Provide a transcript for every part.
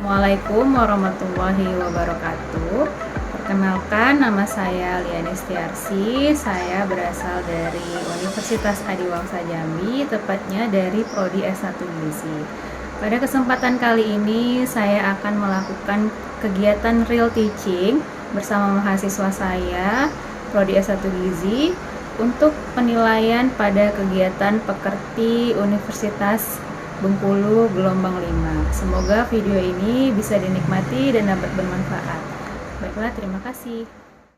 Assalamualaikum warahmatullahi wabarakatuh. Perkenalkan, nama saya Liani Setiarsi. Saya berasal dari Universitas Adiwangsa Jambi, tepatnya dari Prodi S1 Gizi. Pada kesempatan kali ini, saya akan melakukan kegiatan real teaching bersama mahasiswa saya, Prodi S1 Gizi, untuk penilaian pada kegiatan Pekerti Universitas Bengkulu gelombang 5. Semoga video ini bisa dinikmati dan dapat bermanfaat. Baiklah, terima kasih.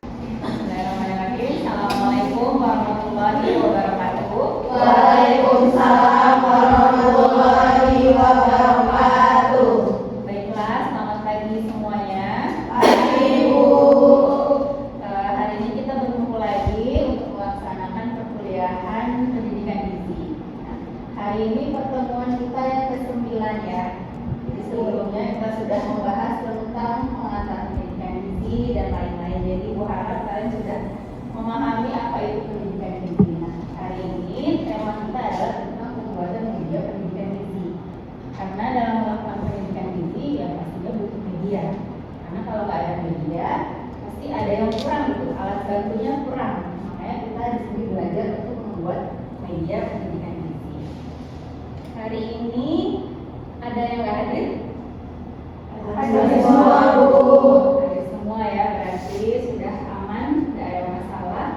Bismillahirrahmanirrahim. Assalamualaikum warahmatullahi wabarakatuh. Waalaikumsalam warahmatullahi wabarakatuh. Baiklah, selamat pagi semuanya. Pagi, Bu. Hari ini kita berkumpul lagi untuk melaksanakan perkuliahan pendidikan gizi. Hari ini pertemuan kita yang ke-9 ya. Jadi sebelumnya kita sudah membahas tentang pengantar pendidikan gizi dan lain-lain. Jadi Bu harap kalian sudah memahami apa itu pendidikan gizi. Nah, hari ini tema kita adalah tentang pembuatan media pendidikan gizi. Karena dalam melakukan pendidikan gizi ya pastinya butuh media. Karena kalau nggak ada media pasti ada yang kurang gitu, alat bantunya kurang. Makanya kita di sini belajar untuk membuat media pendidikan gizi. Hari ini ada yang nggak hadir? Ada semua, Bu. Ada semua ya, berarti sudah aman, tidak ada masalah.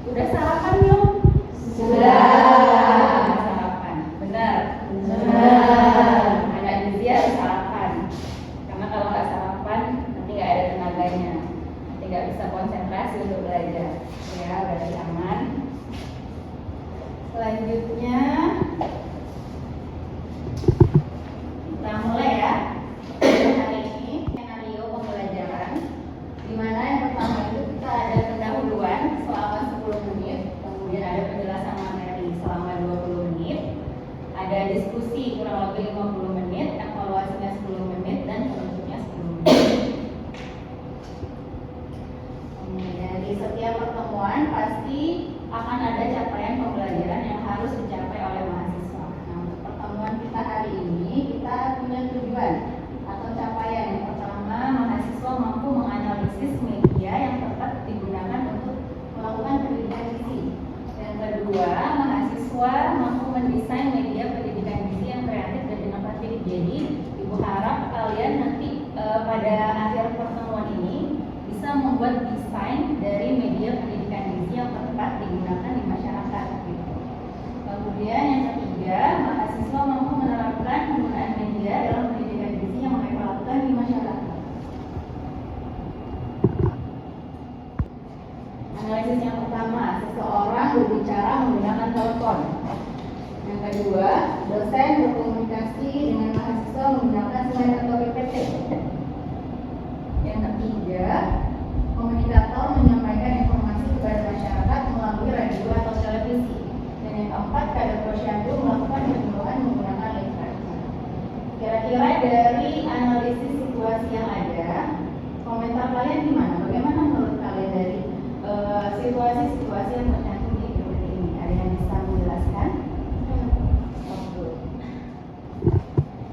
Udah sarapan belum? Sudah. Sarapan, benar. Benar. Anak gizi harus sarapan. Karena kalau nggak sarapan nanti nggak ada tenaganya, nanti nggak bisa konsentrasi untuk belajar. Ya, berarti aman. Selanjutnya kita mulai ya. Hari ini skenario pembelajaran, di mana yang pertama itu kita ada pendahuluan selama 10 menit, kemudian ada penjelasan materi selama 20 menit, ada diskusi kurang lebih 50 menit, evaluasinya 10 menit, dan penutupnya 10 menit. Dari setiap pertemuan pasti akan ada capaian pembelajaran yang harus dicapai oleh mahasiswa. Nah, untuk pertemuan kita hari ini, kita punya tujuan atau capaian. Yang pertama, mahasiswa mampu menganalisis media yang tepat digunakan untuk melakukan pendidikan gizi. Yang kedua, mahasiswa mampu mendesain media pendidikan gizi yang kreatif dan inovatif. Jadi, Ibu harap kalian nanti pada akhir pertemuan ini bisa membuat desain dari media pendidikan gizi yang tepat digunakan di masyarakat gitu. Kemudian yang ketiga, mahasiswa mampu menerapkan penggunaan media dalam pendidikan gizi yang mereka lakukan di masyarakat. Analisis yang pertama, seseorang berbicara menggunakan telepon. Yang kedua, dosen berkomunikasi dengan mahasiswa menggunakan slide atau PPT. Yang ketiga, komunikator menyampaikan informasi kepada masyarakat melalui radio atau televisi. Dan yang keempat, kader posyandu melakukan penyuluhan menggunakan literatur. Kira-kira dari analisis situasi yang ada, komentar kalian gimana? Bagaimana menurut kalian dari situasi-situasi yang tercantum di PPT ini? Ada yang bisa menjelaskan?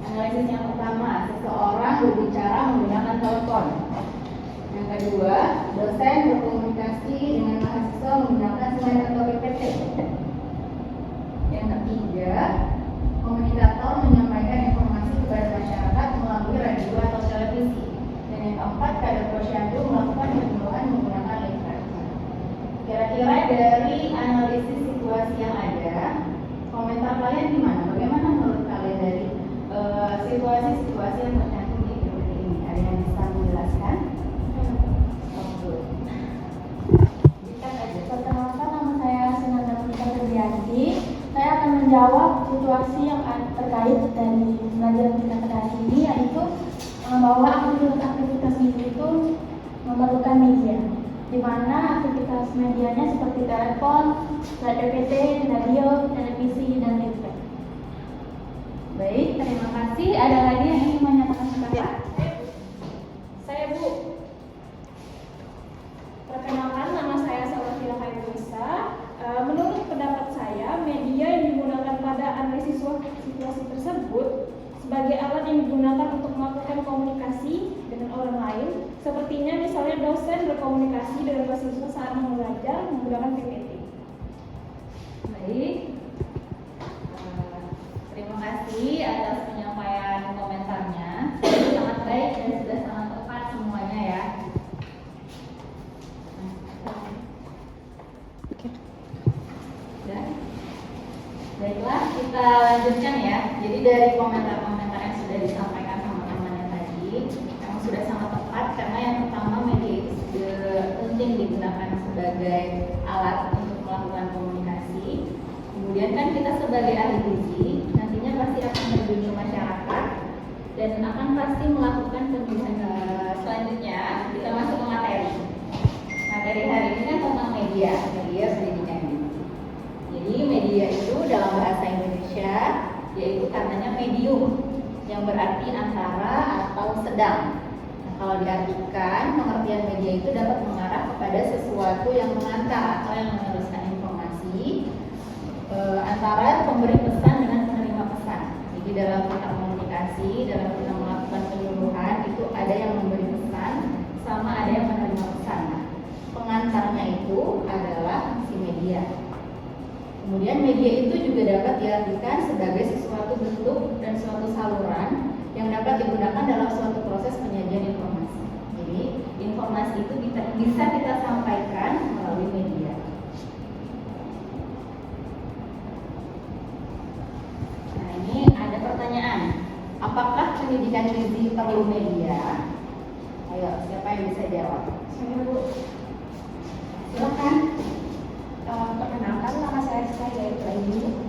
Analisis yang pertama, seseorang berbicara menggunakan telepon. Yang kedua, dosen berkomunikasi dengan mahasiswa menggunakan slide atau PPT. Yang ketiga, komunikator menyampaikan informasi kepada masyarakat melalui radio atau televisi. Dan yang keempat, kader posyandu melakukan penyuluhan menggunakan literatur. Kira-kira dari analisis situasi yang ada, komentar kalian gimana? Bagaimana menurut kalian dari situasi-situasi yang tercantum di PPT ini? Ada yang bisa menjelaskan? Perkenalkan, nama saya Sinanda Putra Febrianti. Saya akan menjawab situasi yang terkait dari pembelajaran kita pada hari ini, yaitu bahwa aktivitas itu memerlukan media, di mana aktivitas medianya seperti telepon, slide PPT, radio, televisi, dan internet. Baik, terima kasih. Ada lagi yang ingin menyatakan pendapat? Saya Bu. Perkenalkan, nama saya Salafira Khairunisa. Menurut pendapat saya, media yang digunakan pada analisis situasi tersebut sebagai alat yang digunakan untuk melakukan berkomunikasi dengan orang lain. Sepertinya misalnya dosen berkomunikasi dengan mahasiswa saat mengajar menggunakan PPT. Baik. Terima kasih atas penyampaian komentarnya. Sangat baik dan sudah sangat tepat semuanya ya. Dan baiklah, kita lanjutkan ya. Jadi dari komentar-komentar yang sudah disampaikan sama temannya tadi, yang sudah sangat tepat karena yang pertama media itu sudah penting digunakan sebagai alat untuk melakukan komunikasi. Kemudian kan kita sebagai ahli gizi nantinya pasti akan terjun ke masyarakat dan akan pasti melakukan pendidikan. Selanjutnya kita masuk ke materi. Materi hari ini kan tentang media pendidikan. Jadi media itu dalam bahasa Indonesia yaitu katanya medium yang berarti antara atau sedang. Nah, kalau diartikan pengertian media itu dapat mengarah kepada sesuatu yang mengantar atau yang meneruskan informasi antara pemberi pesan dengan penerima pesan. Jadi dalam kita komunikasi, dalam kita melakukan penyuluhan itu ada yang memberi pesan sama ada yang menerima pesan. Nah, pengantarnya itu adalah si media. Kemudian media itu juga dapat diartikan sebagai sesuatu bentuk dan suatu saluran yang dapat digunakan dalam suatu proses penyajian informasi. Jadi informasi itu bisa kita sampaikan melalui media. Nah, ini ada pertanyaan. Apakah pendidikan gizi perlu media? Ayo, siapa yang bisa jawab? Saya Bu. Silakan. Perkenalkan, nama saya yaitu Aini.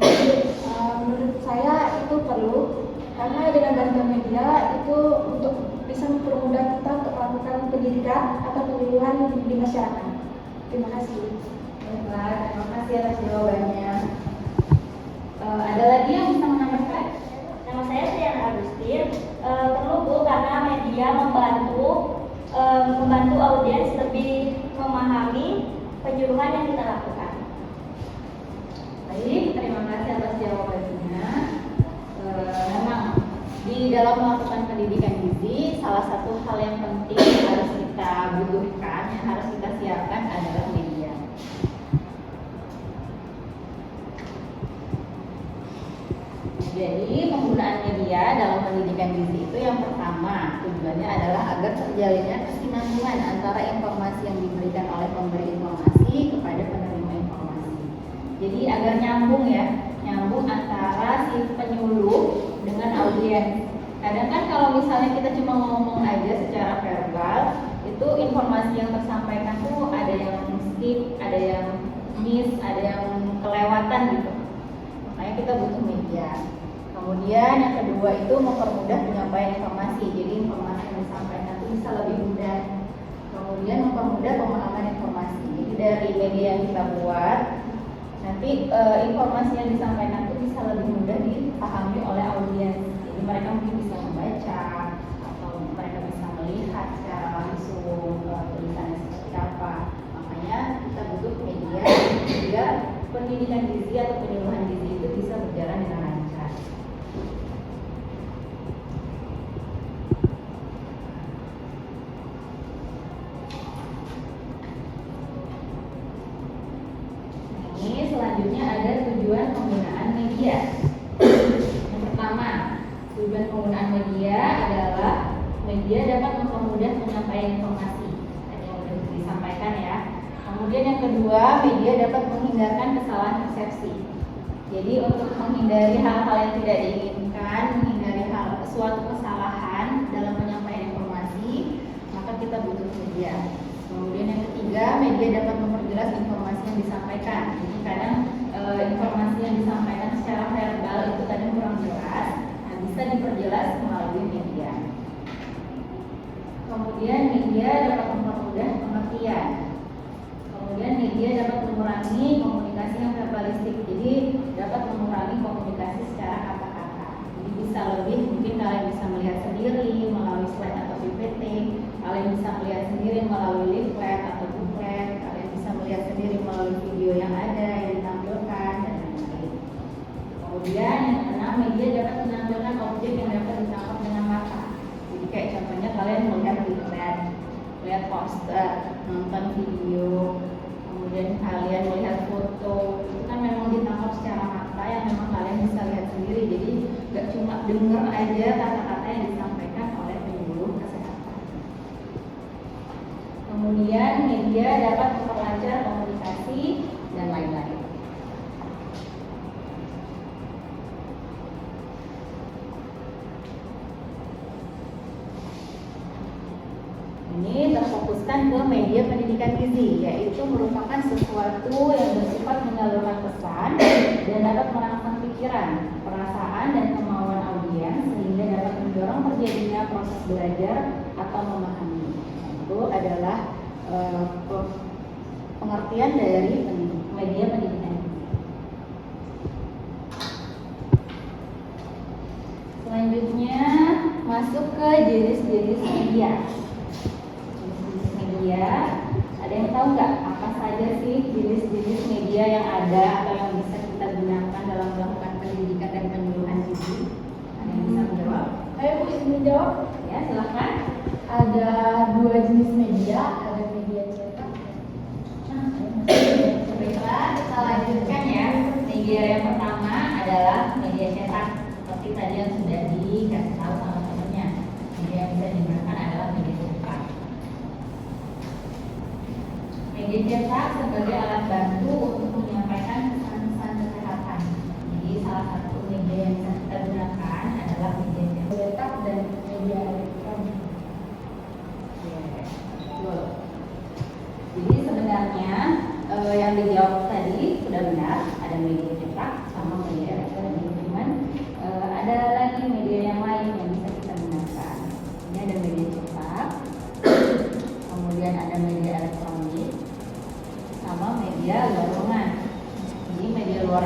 Menurut saya itu perlu karena dengan bantuan media itu untuk bisa mempermudah kita untuk melakukan pendidikan atau penyuluhan di masyarakat. Terima kasih. Baiklah, terima kasih atas jawabannya. Ada lagi yang bisa menambahkan? Nama saya Triana Agustin. Perlu Bu karena media membantu audiens lebih memahami penyuluhan yang kita lakukan. Baik, terima kasih atas jawabannya. Memang di dalam melakukan pendidikan gizi, salah satu hal yang penting yang harus kita butuhkan, yang harus kita siapkan adalah media. Jadi penggunaan media dalam pendidikan gizi itu yang pertama tujuannya adalah agar terjalinnya kesinambungan antara informasi yang diberikan oleh pemberi informasi kepada penerima informasi. Jadi agar nyambung antara si penyuluh dengan audiens. Kadang kan kalau misalnya kita cuma ngomong aja secara verbal, itu informasi yang tersampaikan tuh ada yang skip, ada yang miss, ada yang kelewatan gitu. Makanya kita butuh media. Kemudian yang kedua itu mempermudah penyampaian informasi. Jadi informasi yang disampaikan itu bisa lebih mudah. Kemudian mempermudah pemahaman informasi. Jadi dari media yang kita buat, nanti informasi yang disampaikan itu bisa lebih mudah dipahami oleh audiens. Jadi mereka mungkin bisa membaca atau mereka bisa melihat secara langsung tulisannya seperti apa. Makanya kita butuh media sehingga pendidikan gizi atau penyuluhan gizi itu bisa berjalan dengan lancar. Ini selanjutnya ada tujuan penggunaan media. Yang pertama, tujuan penggunaan media adalah media dapat mempermudah penyampaian informasi. Tadi yang sudah disampaikan ya. Kemudian yang kedua, media dapat menghindarkan kesalahan persepsi. Jadi untuk menghindari hal-hal yang tidak diinginkan, menghindari suatu kesalahan dalam penyampaian informasi, maka kita butuh media. Kemudian yang ketiga, media dapat memperjelas informasi yang disampaikan. Jadi kadang informasi yang disampaikan secara verbal itu kadang kurang jelas, nah bisa diperjelas melalui media. Kemudian media dapat mempermudah pengertian. Kemudian media dapat mengurangi komunikasi yang verbalistik. Jadi dapat mengurangi komunikasi secara kata-kata. Jadi bisa lebih, mungkin kalian bisa melihat sendiri melalui slide atau PPT. Kalian bisa melihat sendiri melalui leaflet atau booklet. Kalian bisa melihat sendiri melalui video yang ada yang ditampilkan dan lain-lain. Kemudian yang keenam, media dapat menampilkan objek yang dapat ditangkap dengan mata. Jadi kayak poster, nonton video, kemudian kalian melihat foto, itu kan memang ditangkap secara mata yang memang kalian bisa lihat sendiri. Jadi nggak cuma dengar aja kata-kata yang disampaikan oleh penyuluh kesehatan. Kemudian media dapat memperlancar komunikasi dan lain-lain. Ini terfokuskan ke media pendidikan gizi, yaitu merupakan sesuatu yang bersifat menyalurkan pesan dan dapat merangsang pikiran, perasaan, dan kemauan audiens sehingga dapat mendorong terjadinya proses belajar atau memahami. Itu adalah pengertian dari media pendidikan gizi. Selanjutnya masuk ke jenis-jenis media. Ada yang tahu nggak apa saja sih jenis-jenis media yang ada atau yang bisa kita gunakan dalam melakukan pendidikan dan penyuluhan gizi? Ada yang bisa menjawab? Ayo Bu, izin menjawab. Ya, silakan. Ada 2 jenis media, ada media cetak. Baiklah, kita lanjutkan ya. Media yang pertama adalah media cetak. Seperti tadi yang sudah dikasih tahu sama temannya. Media yang bisa digunakan adalah media cetak. Media cetak sebagai alat bantu untuk menyampaikan pesan-pesan kesehatan. Jadi salah satu media yang bisa kita gunakan adalah media cetak dan media elektronik. Betul. Jadi sebenarnya yang dijawab tadi sudah benar, ada media cetak sama media elektronik. Cuman ada lagi media yang lain yang bisa kita gunakan. Ini ada media cetak, kemudian ada media elektronik, sama media luar ruangan. Jadi media luar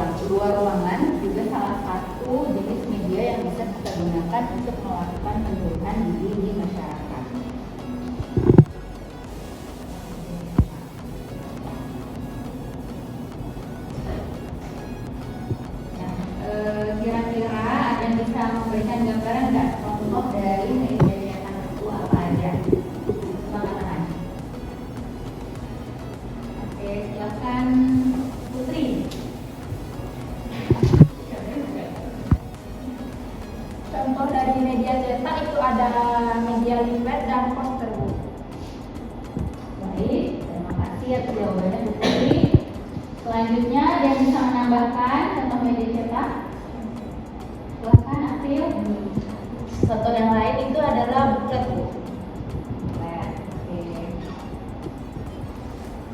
ruangan juga salah satu jenis media yang bisa kita gunakan untuk melakukan penyuluhan gizi di masyarakat. Nah, kira-kira ada yang bisa memberikan gambaran nggak contoh dari media cetak itu apa aja? Silakan. Oke, silakan Putri. Contoh dari media cetak itu ada media leaflet dan poster Bu. Baik, terima kasih atas jawabannya Bu Putri. Selanjutnya ada yang bisa menambahkan contoh media cetak? Silakan April. Contoh yang lain itu adalah buklet Bu. Oke.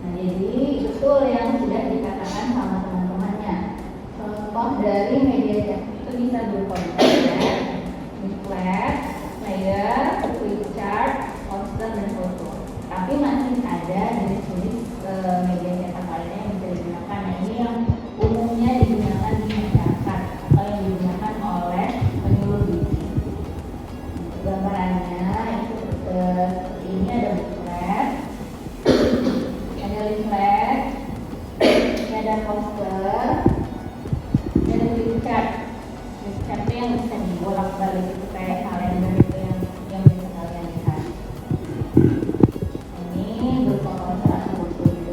Nah, jadi betul yang sudah dikatakan sama teman-temannya. Contoh dari media cetak itu bisa berupa booklet, flyer, quick chart, poster, dan foto. Tapi masih ada jenis-jenis media cetak lainnya yang bisa digunakan. Nah, ini yang umumnya digunakan di masyarakat atau yang digunakan oleh penyuluh gizi. Gambarannya itu seperti ini, ada booklet, ada leaflet, ini ada poster, ini ada quick chart. Quick chart itu yang bisa dibolak-balik itu kayak kalender itu yang bisa kalian lihat. Ini berpotensi atau buku itu.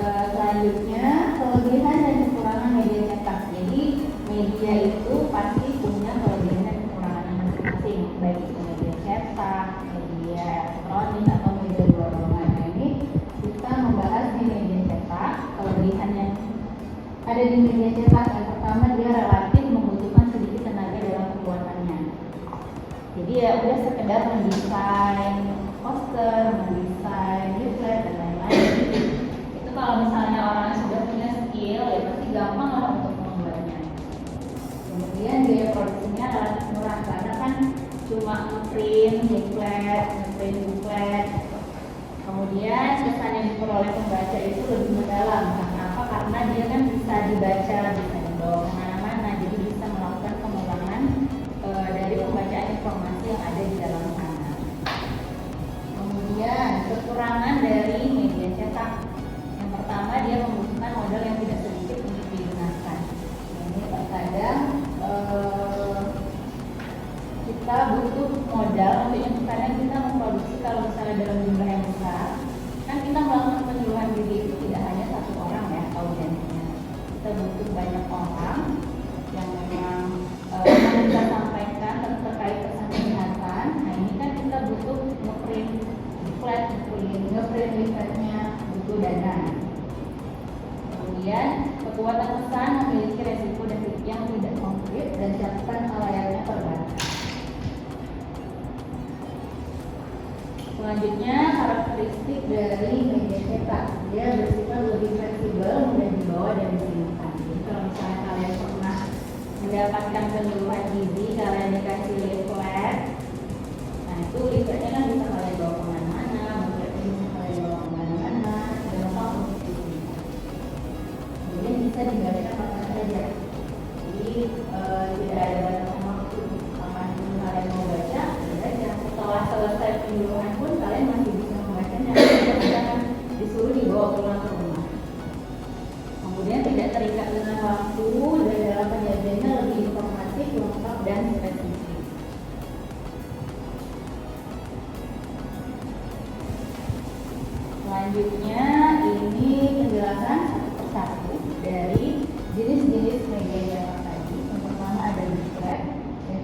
Selanjutnya kelebihan dan kekurangan media cetak. Jadi media itu pasti punya kelebihan dan kekurangannya masing-masing, baik itu media cetak, media elektronik atau media luar ruangan. Nah, ini kita membahas di media cetak. Kelebihan yang ada di media cetak yang pertama, dia relatif membutuhkan sedikit tenaga dalam pembuatannya. Jadi ya udah sekedar mendesain poster, mendesain leaflet dan lain-lain. Itu kalau misalnya orang sudah punya skill ya pasti gampang lah untuk membuatnya. Kemudian biaya produksinya relatif murah karena kan cuma ngeprint leaflet, ngeprint booklet. Kemudian kesan yang diperoleh pembaca itu lebih mendalam. Karena apa? Karena dia kan bisa dibaca, bisa dibawa kemana-mana, jadi bisa melakukan pengulangan dari pembacaan informasi yang ada di dalam sana. Kemudian Pembuatan pesan memiliki resiko yang tidak konkret dan catatan layarnya terbatas. Selanjutnya, karakteristik dari media cetak. Dia bersifat lebih fleksibel, mudah dibawa dan disimpan. Jadi kalau misalnya kalian pernah mendapatkan penyuluhan gizi, kalian dikasih leaflet. Nah itu leafletnya kan bisa kalian bawa kemana-mana, bukunya bisa kalian bawa kemana-mana, gampang untuk disimpan. Kemudian bisa dibaca kapan saja. Jadi tidak ada batasan waktu kapan kalian mau baca. Setelah selesai penyuluhan pun kalian masih bisa membacanya, jangan disuruh dibawa pulang ke rumah. Kemudian tidak terikat dengan waktu dan dalam penyajiannya lebih informatif, lengkap dan spesifik. Selanjutnya ini penjelasan satu persatu dari jenis-jenis media cetak tadi. Yang pertama ada booklet,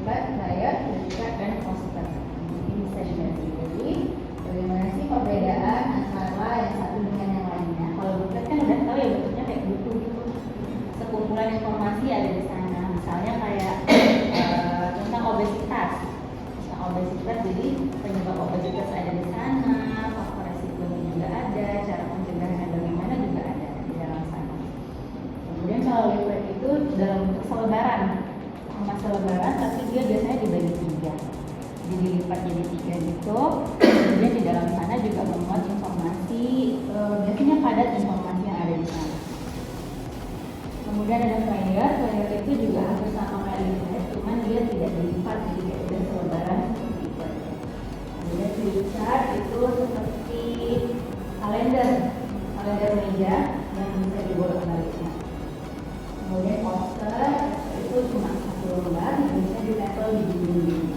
flyer, dan poster. Jadi bagaimana sih perbedaan antara yang satu dengan yang lainnya? Kalau booklet kan udah tahu ya, bentuknya kayak buku gitu, sekumpulan informasi ada di sana. Misalnya kayak tentang obesitas. Jadi penyebab obesitas ada di sana, faktor resikonya juga ada, cara pencegahannya bagaimana juga ada di dalam sana. Kemudian kalau leaflet itu dalam bentuk selebaran, sama selebaran, tapi dia biasanya dibagi 3. Jadi dilipat jadi 3 gitu. Kemudian di dalam sana juga memuat informasi, biasanya padat informasi yang ada di sana. Kemudian ada flyer itu juga hampir sama kayak leaflet, cuman dia tidak dilipat, jadi kayak udah selebaran seperti itu. Kemudian flipchart itu seperti kalender meja yang bisa dibolak-balikkan. Kemudian poster itu cuma 1 lembar, bisa ditempel di dinding.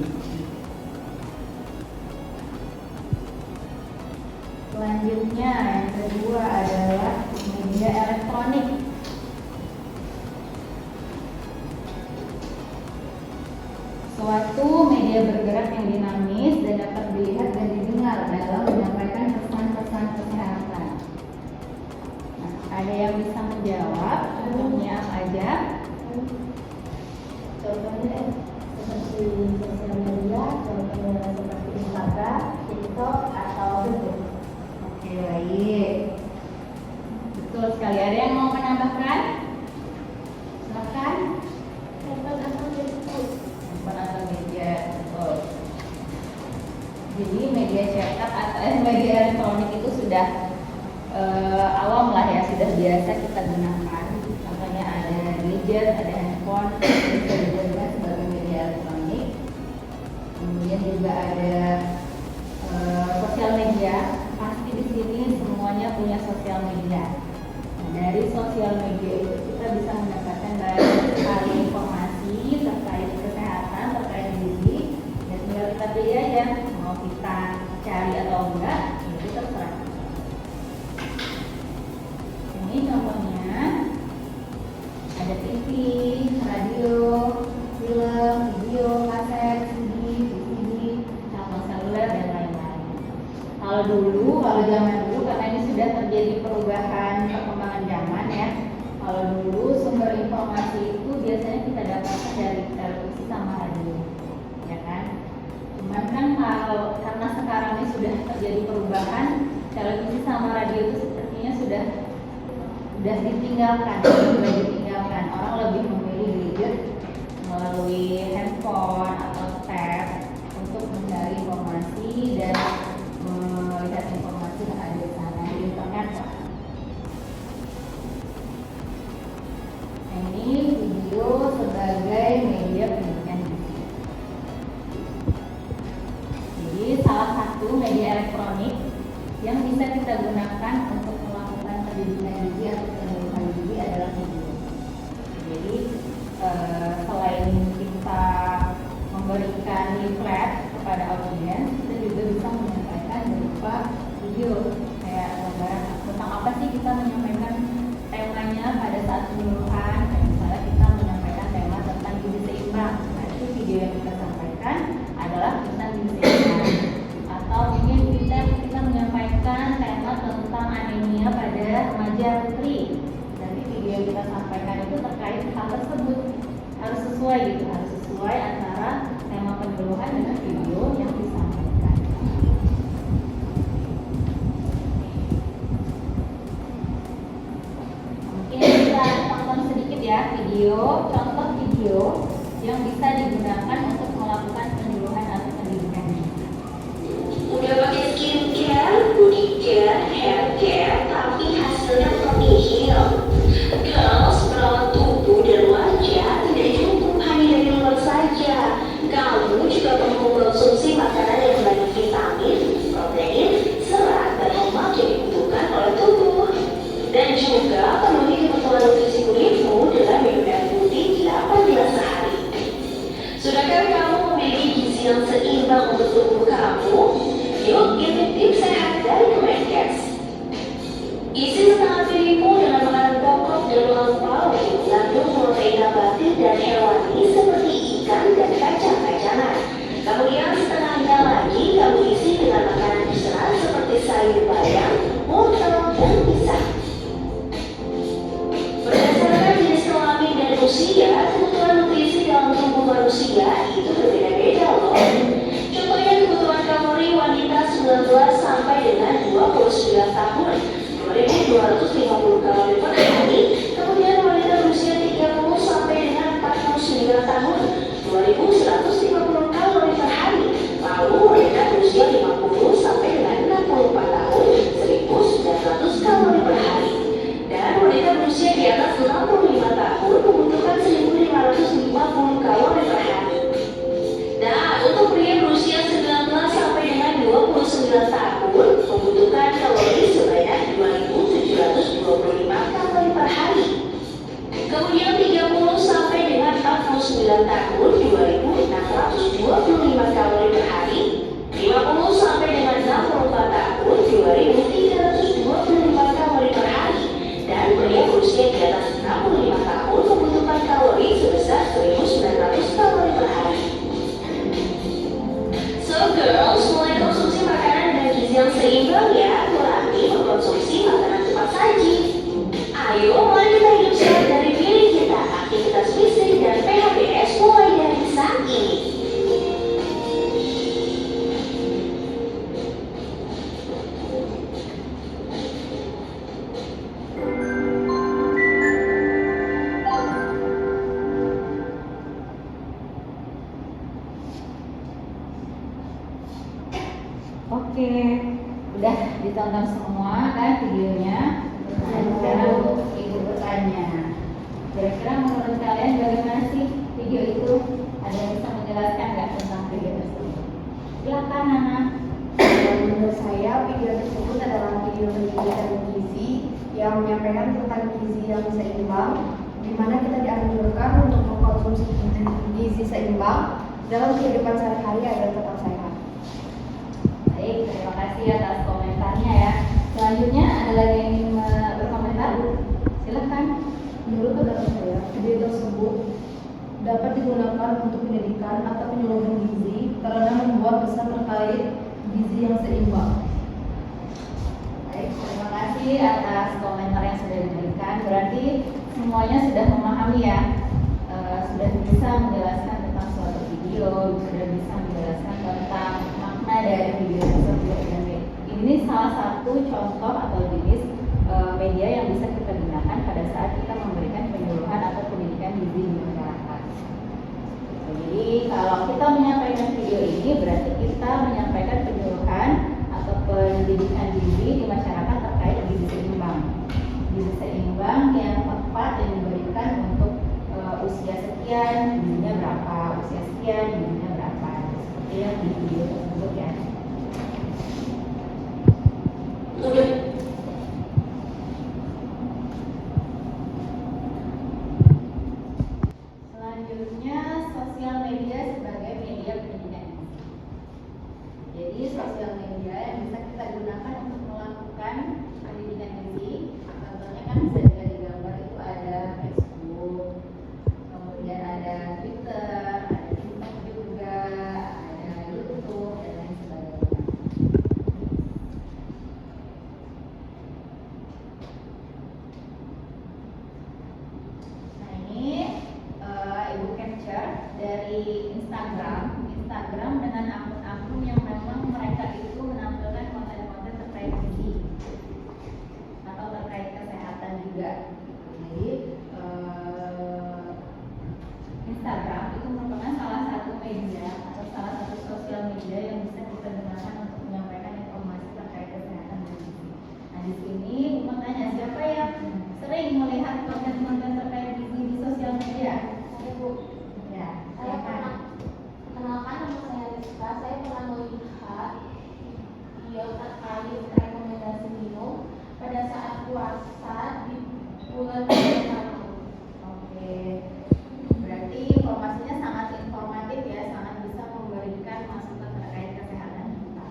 Selanjutnya yang kedua adalah media elektronik. Suatu media bergerak yang dinamis dan dapat dilihat dan didengar dalam menyampaikan pesan-pesan kesehatan. Nah, ada yang bisa menjawab contohnya apa aja? Contohnya seperti sosial media, contohnya seperti Instagram, TikTok, atau YouTube. Oke, baik. Betul sekali. Ada yang mau menambahkan? Silakan. Handphone atau Facebook. Handphone atau media, betul. Jadi media cetak atau media elektronik itu sudah awam lah ya, sudah biasa kita gunakan. Contohnya ada gadget, ada handphone, bisa dijadikan sebagai media elektronik. Kemudian juga ada sosial media. Pasti di sini semuanya punya sosial media. Nah, dari sosial media itu kita bisa mendapatkan banyak sekali informasi terkait kesehatan, terkait gizi, dan tinggal kita pilih aja mau kita cari atau enggak, itu terserah. Ini contohnya ada TV, radio, film, video, kaset, CD, DVD, telepon seluler dan lain-lain. Kalau zaman dulu, karena ini sudah terjadi perubahan perkembangan zaman ya. Kalau dulu sumber informasi itu biasanya kita dapatkan dari televisi sama radio, ya kan? Cuman kan karena sekarang ini sudah terjadi perubahan, televisi sama radio itu sepertinya sudah ditinggalkan. Orang lebih memilih gadget melalui handphone atau tab untuk mencari informasi dan melihat informasi yang ada di sana di internet. Ini video sebagai media pendidikan gizi. Jadi salah satu media elektronik yang bisa kita gunakan untuk melakukan pendidikan gizi atau penyuluhan gizi adalah video. Jadi selain kita memberikan leaflet kepada audiens, kita juga bisa menyampaikan berupa video, kayak gambaran tentang apa sih kita menyampaikan temanya pada saat penyuluhan. Kayak misalnya kita menyampaikan tema tentang gizi seimbang, nah itu video yang kita sampaikan adalah tentang gizi seimbang. Atau mungkin kita menyampaikan tema tentang anemia pada remaja putri, nanti video video kita sampaikan itu terkait hal tersebut. Harus sesuai gitu, harus sesuai antara tema penyuluhan dengan video yang disampaikan. Mungkin kita tonton sedikit ya contoh video yang bisa digunakan untuk melakukan penyuluhan atau pendidikan. Udah pakai skincare, body care, hair care, tapi hasilnya tetap nihil. Girls, perawat tubuh dan wajah tidak cukup hanya dari luar saja. Kamu juga perlu mengkonsumsi makanan yang mengandung vitamin, protein, serat, dan lemak yang dibutuhkan oleh tubuh. Dan juga penuhi kebutuhan nutrisi kulitmu dengan minum air putih 8 gelas sehari. Sudahkah kamu memiliki gizi yang seimbang untuk tubuh kamu? Yuk, ini tips sehat dari Kemenkes. Isi setengah piringmu dengan makanan pokok dan lauk-pauk yang mengandung protein nabati dan hewani seperti ikan dan kacang-kacangan. Kemudian setengahnya lagi kamu isi dengan makanan berserat seperti sayur bayam, wortel, dan pisang. Berdasarkan jenis kelamin dan usia, kebutuhan nutrisi dalam tubuh manusia itu berbeda-beda loh. Contohnya kebutuhan kalori wanita 19 sampai dengan 29 tahun, 2.250 kalori per hari. Kemudian wanita berusia 30 sampai dengan 49 tahun, 2.150 kalori per hari. Lalu wanita berusia 50 sampai dengan 64 tahun, 1.900 kalori per hari. Dan wanita berusia di atas 65 tahun membutuhkan 1.550 kalori per hari. Nah, untuk pria berusia 19 sampai dengan 29 tahun membutuhkan kalori sebanyak 2.725 kalori per hari. Kemudian 30 sampai dengan 49 tahun 2.625 kalori per hari. 50 sampai dengan 64 tahun 2.325 kalori per hari. Dan pria berusia di atas 65 tahun membutuhkan kalori sebesar 1.900 kalori per hari. So girls, mulai konsumsi makanan dengan gizi yang seimbang ya, kurangi mengkonsumsi makanan cepat saji. Ayo, mari kita hidup sehat dari diri kita, aktivitas fisik dan PHBS mulai dari saat ini. Oke, udah ditonton semua kan videonya. Nah, sekarang ibu bertanya, kira-kira menurut kalian bagaimana sih video itu? Ada yang bisa menjelaskan nggak tentang video tersebut? Silakan Nana. Menurut saya, video tersebut adalah video pendidikan gizi yang menyampaikan tentang gizi yang seimbang, di mana kita dianjurkan untuk mengkonsumsi gizi seimbang dalam kehidupan sehari-hari agar tetap sehat. Baik, terima kasih atas komentarnya ya. Selanjutnya ada lagi yang ingin berkomentar? Silakan. Menurut pendapat saya, video tersebut dapat digunakan untuk pendidikan atau penyuluhan gizi karena membuat pesan terkait gizi yang seimbang. Baik, terima kasih atas komentar yang sudah diberikan. Berarti semuanya sudah memahami ya, sudah bisa menjelaskan tentang suatu video, sudah bisa menjelaskan tentang makna dari video tersebut. Dan ini salah satu contoh atau jenis media yang bisa kita gunakan pada saat kita memberikan penyuluhan atau pendidikan gizi di masyarakat. Jadi kalau kita menyampaikan video ini berarti kita menyampaikan penyuluhan atau pendidikan gizi di masyarakat terkait gizi seimbang. Gizi seimbang yang tepat yang diberikan untuk usia sekian, gizinya berapa, usia sekian, gizinya berapa. Seperti yang di video tersebut ya. Selanjutnya, sosial media sebagai media pendidikan gizi. Jadi sosial media yang bisa kita gunakan untuk melakukan juga. Jadi Instagram itu merupakan salah satu media atau salah satu sosial media yang bisa kita gunakan untuk menyampaikan informasi terkait kesehatan dan gizi. Nah di sini mau tanya siapa yang sering melihat konten-konten terkait gizi di sosial media? Saya Bu, Ya, saya siapa? pernah kenalkan nama saya Rizka. Saya pernah melihat video terkait rekomendasi minum pada saat puasa di bulan Ramadan. Oke, berarti informasinya sangat informatif ya, sangat bisa memberikan masukan terkait kesehatan kita.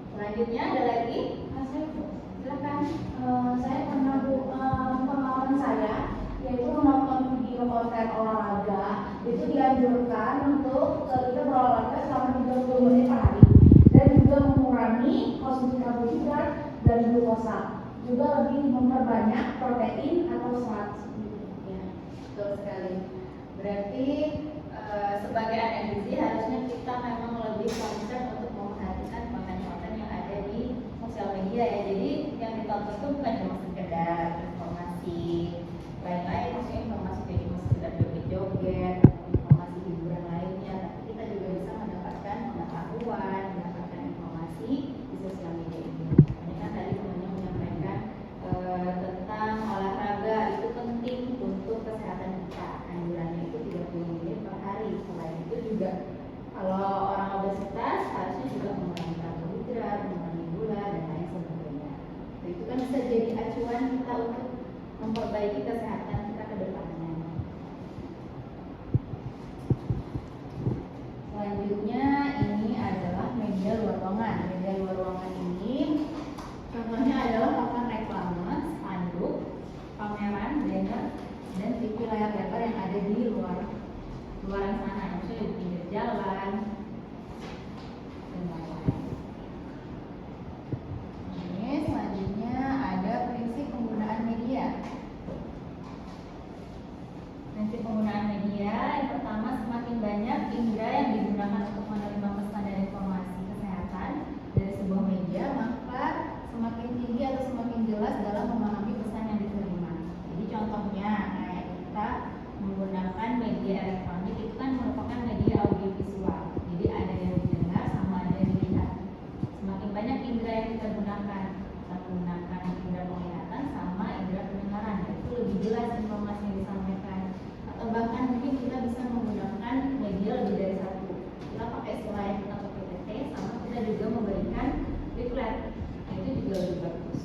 Selanjutnya ada lagi? Saya Bu, Silakan. saya pernah Bu, pengalaman saya yaitu menonton video konten olahraga itu dianjurkan untuk kita berolahraga selama 30 menit per hari dan juga mengurangi konsumsi karbohidrat dan glukosa, juga lebih memperbanyak protein atau serat. Ya, betul sekali. Berarti sebagai anak gizi harusnya kita memang lebih concern untuk memperhatikan konten-konten yang ada di sosial media ya. Jadi yang ditonton itu bukan cuma sekedar informasi lain-lain, maksudnya informasi kayak cuma sekedar joget-joget, informasi hiburan lainnya, tapi kita juga bisa mendapatkan pengetahuan, mendapatkan informasi di sosial media ini. Ini kan tadi temannya menyampaikan tentang olahraga itu penting untuk kesehatan kita. Anjurannya itu 30 menit per hari. Selain itu juga kalau orang obesitas harusnya juga mengurangi karbohidrat, mengurangi gula dan lain sebagainya. Nah, itu kan bisa jadi acuan kita untuk memperbaiki kesehatan kita ke depannya. Selanjutnya ini adalah media luar ruangan. Media luar ruangan ini contohnya adalah papan reklame, spanduk, pameran, banner, dan TV layar lebar yang ada di luaran sana, misalnya di pinggir jalan dan lain-lain. Ini selanjutnya ada prinsip penggunaan media. Prinsip penggunaan media yang pertama, semakin banyak indera yang digunakan untuk menerima pesan dan informasi kesehatan dari sebuah media, maka semakin tinggi atau semakin jelas dalam memahami pesan yang diterima. Jadi contohnya kayak kita menggunakan media elektronik itu kan merupakan media audiovisual. Jadi ada yang didengar sama ada yang dilihat. Semakin banyak indera yang kita gunakan, kita menggunakan indera penglihatan sama indera pendengaran, itu lebih jelas informasi yang disampaikan. Atau bahkan mungkin kita bisa menggunakan media lebih dari satu. Kita pakai slide atau PPT, sama kita juga memberikan leaflet. Nah, itu juga lebih bagus.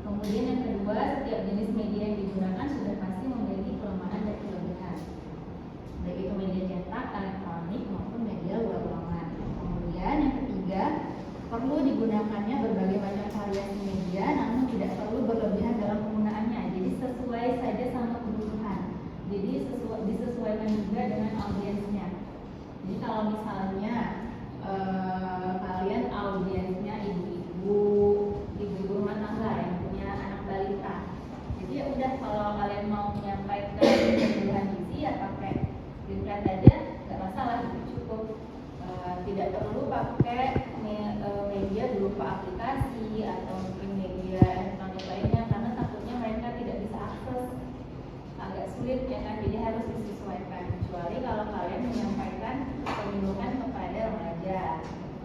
Kemudian yang kedua, setiap jenis media yang digunakan sudah pasti memiliki kelemahan dan kelebihan, baik itu media cetak, elektronik maupun media luar ruangan. Kemudian yang ketiga, perlu digunakannya berbagai macam variasi media, namun tidak perlu berlebihan dalam penggunaannya. Jadi sesuai saja sama kebutuhan. Jadi disesuaikan juga dengan audiensnya. Jadi kalau misalnya kalian audiensnya ibu-ibu rumah tangga yang punya anak balita, jadi ya udah kalau kalian mau menyampaikan kebutuhan gizi ya pakai leaflet aja, nggak masalah, itu cukup. Tidak perlu pakai media berupa aplikasi atau mungkin media elektronik lainnya, karena takutnya mereka tidak bisa akses, agak sulit ya kan. Jadi harus disesuaikan, kecuali kalau kalian menyampaikan penyuluhan kepada remaja,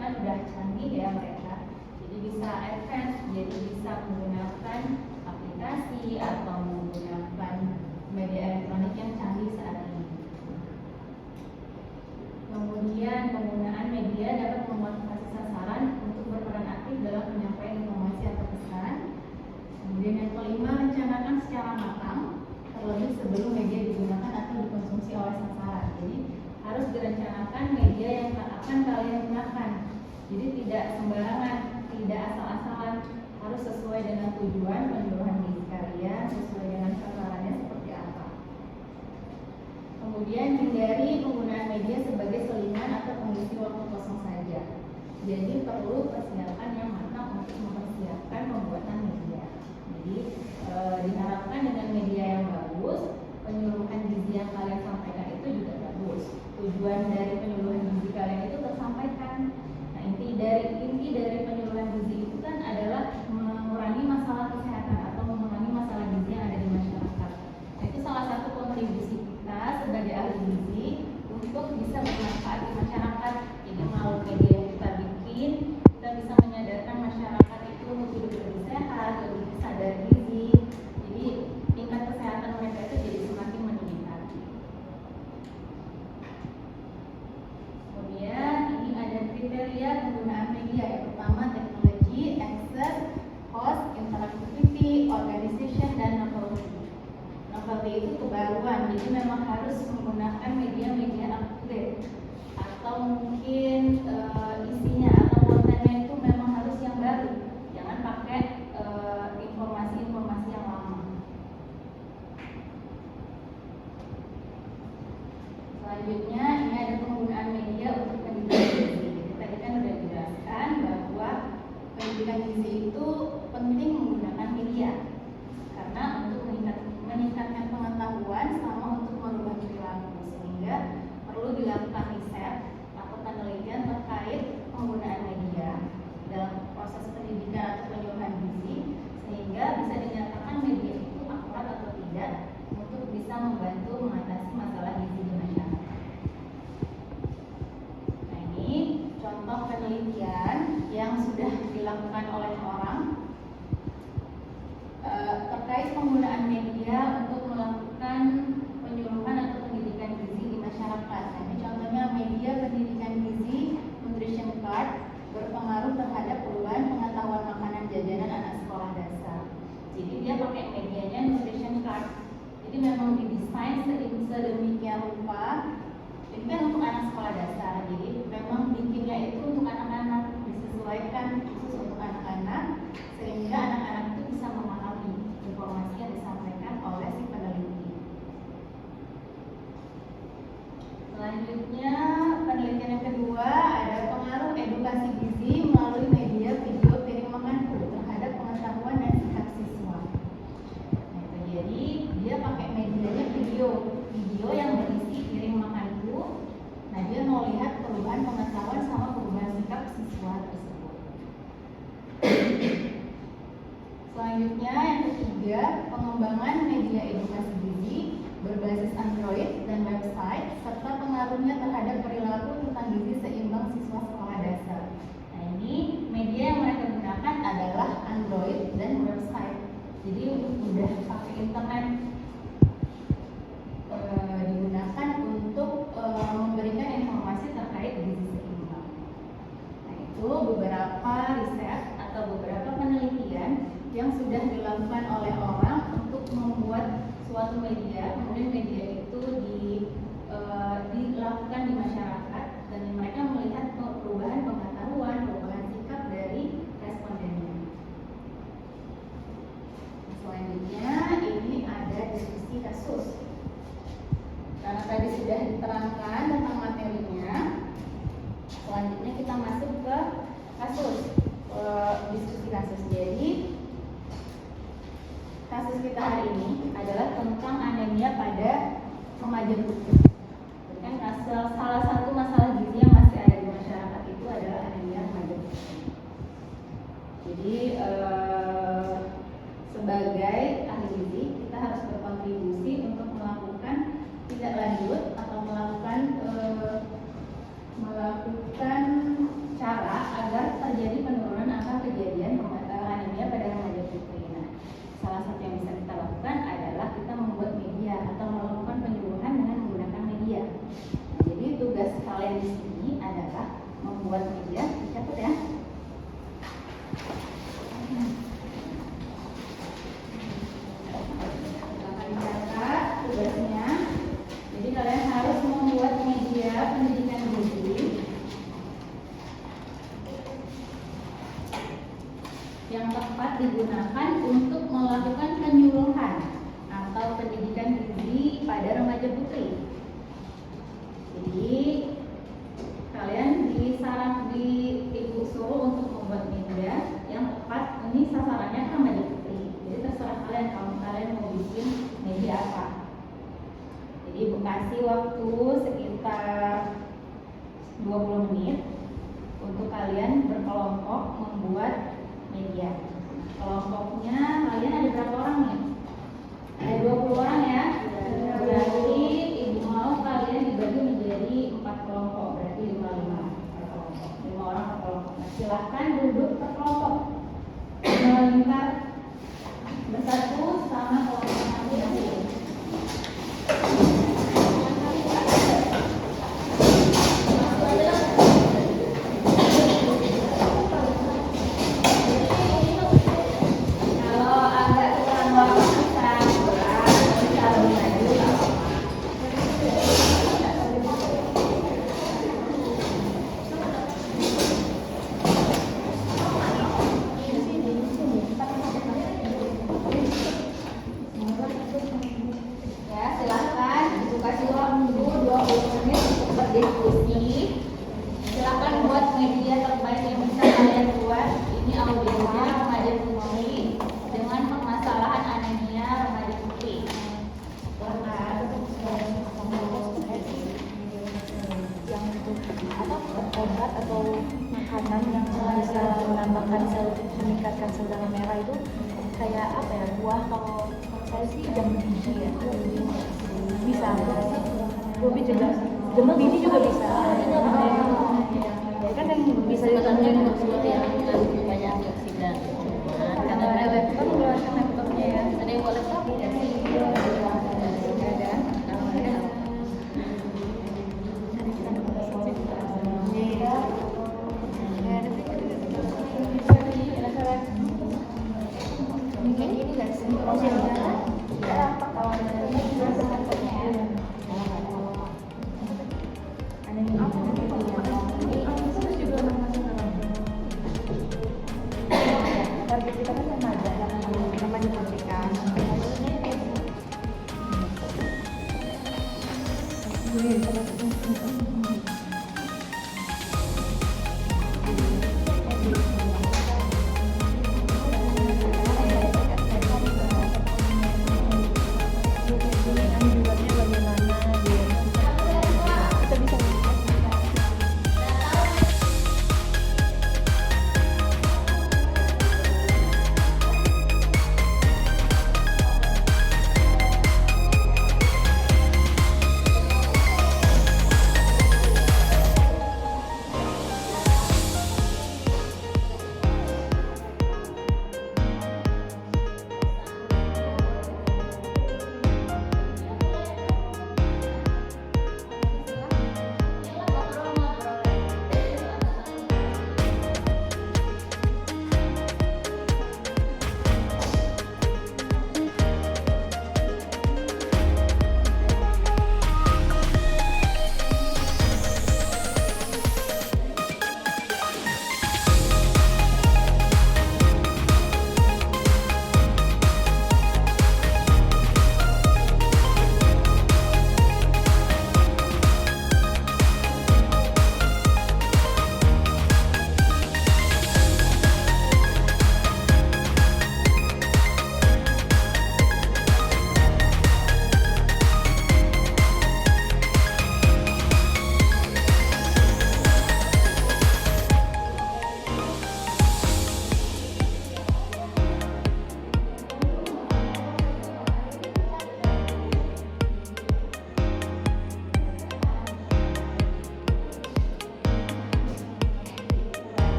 kan udah canggih ya mereka, jadi bisa advance, jadi bisa menggunakan aplikasi atau menggunakan media elektronik yang canggih saat ini. Kemudian penggunaan media dapat memotivasi sasaran untuk berperan aktif dalam menyampaikan informasi atau pesan. Kemudian yang kelima, rencanakan secara matang terlebih sebelum media digunakan atau dikonsumsi oleh sasaran. Jadi harus direncanakan media yang akan kalian gunakan. Jadi tidak sembarangan, tidak asal-asalan, harus sesuai dengan tujuan penyuluhan gizi kalian, sesuai dengan sasarannya seperti apa. Kemudian hindari penggunaan media sebagai selingan atau pengisi waktu kosong saja. Jadi perlu persiapan yang matang untuk mempersiapkan pembuatan media. Jadi diharapkan dengan media yang bagus, penyuluhan gizi yang kalian sampaikan itu juga bagus. Tujuan dari penyuluhan gizi kalian itu tersampaikan. Nah, inti dari penyuluhan gizi itu kan adalah mengurangi masalah kesehatan atau mengurangi itu kebaruan, jadi memang harus menggunakan media-media up-to-date, atau mungkin isinya atau kontennya itu memang harus yang baru, jangan pakai informasi-informasi yang lama. Selanjutnya ini ada penggunaan media untuk pendidikan gizi. Jadi tadi kan sudah dijelaskan bahwa pendidikan gizi itu penting menggunakan media karena untuk meningkatkan pengetahuan sama untuk merubah perilaku, sehingga perlu dilakukan riset atau penelitian terkait penggunaan media dalam proses pendidikan atau penyuluhan gizi, sehingga bisa dinyatakan media itu akurat atau tidak untuk bisa membantu mengatasi masalah gizi di masyarakat. Nah, ini contoh penelitian yang sudah dilakukan oleh orang terkait penggunaan media untuk melakukan penyuluhan atau pendidikan gizi di masyarakat. Nah, ini contohnya media pendidikan gizi nutrition card berpengaruh terhadap perubahan pengetahuan makanan jajanan anak sekolah dasar. Jadi dia pakai medianya nutrition card. Jadi memang didesain sedemikian rupa. Ini kan untuk anak sekolah dasar. Jadi memang bikinnya itu untuk anak-anak, disesuaikan khusus untuk anak-anak sehingga anak-anak itu bisa memahami informasi yang disampaikan oleh si peneliti. Selanjutnya penelitian yang kedua ada pengaruh edukasi gizi melalui media video piring makanku terhadap pengetahuan dan sikap siswa. Nah, itu jadi dia pakai medianya video yang berisi piring makanku. Nah, dia mau lihat perubahan pengetahuan sama perubahan sikap siswa tersebut. Selanjutnya yang ketiga, pengembangan media edukasi gizi berbasis Android dan website serta pengaruhnya terhadap perilaku tentang gizi seimbang siswa sekolah dasar. Nah, ini media yang mereka gunakan adalah Android dan website. Jadi udah pakai internet digunakan untuk memberikan informasi terkait gizi seimbang. Nah, itu beberapa riset atau beberapa penelitian yang sudah dilakukan oleh orang untuk membuat suatu media, kemudian media itu dilakukan di masyarakat dan mereka melihat perubahan pengetahuan, perubahan sikap dari respondennya. Selanjutnya ini ada diskusi kasus. Karena tadi sudah diterangkan tentang materinya, selanjutnya kita masuk ke kasus, diskusi kasus. Jadi kasus kita hari ini adalah tentang anemia pada remaja putri. Kan salah satu masalah gizi yang masih ada di masyarakat itu adalah anemia remaja putri. Jadi sebagai ahli gizi kita harus berkontribusi untuk melakukan tindak lanjut atau melakukan cara agar terjadi penurunan angka kejadian anemia pada remaja putri. Nah, salah satu yang bisa kita lakukan adalah kita membuat media atau melakukan penyuluhan dengan menggunakan media. Nah, jadi tugas kalian di sini adalah membuat media. Catat ya. Silahkan dicatat tugasnya. Jadi kalian harus membuat media pendidikan gizi yang tepat digunakan untuk melakukan penyuluhan atau pendidikan gizi pada remaja putri. Jadi kalian ibu suruh untuk membuat media yang tepat. Ini sasarannya remaja putri. Jadi terserah kalian kalau kalian mau bikin media apa. Jadi ibu kasih waktu sekitar 20 menit untuk kalian berkelompok membuat media. Kelompoknya kalian ada berapa orang nih? Ada 20 orang ya. Berarti ibu mau kalian dibagi menjadi 4 kelompok. Berarti 5 orang per kelompok. Nah, silahkan duduk per kelompok melingkar bersatu sama kelompok masing-masing. Kalau agak kurang waktu bisa baca apa ya, buah. Kalau saya sih jambu biji ya, bisa. Buah biji juga, jambu biji juga bisa. Kan yang bisa dikatakan untuk sesuatu yang banyak antioksidan. Karena ada laptop mengeluarkan laptopnya ya. Ada yang buat laptop ya?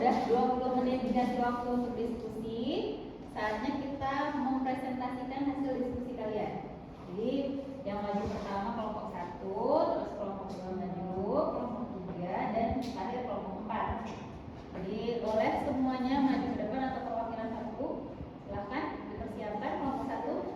sudah 20 menit dikasih waktu untuk diskusi. Saatnya kita mempresentasikan hasil diskusi kalian. Jadi yang maju pertama kelompok 1, terus kelompok 2 maju, kelompok 3, dan terakhir kelompok 4. Jadi boleh semuanya maju ke depan atau perwakilan satu. Silakan dipersiapkan kelompok 1.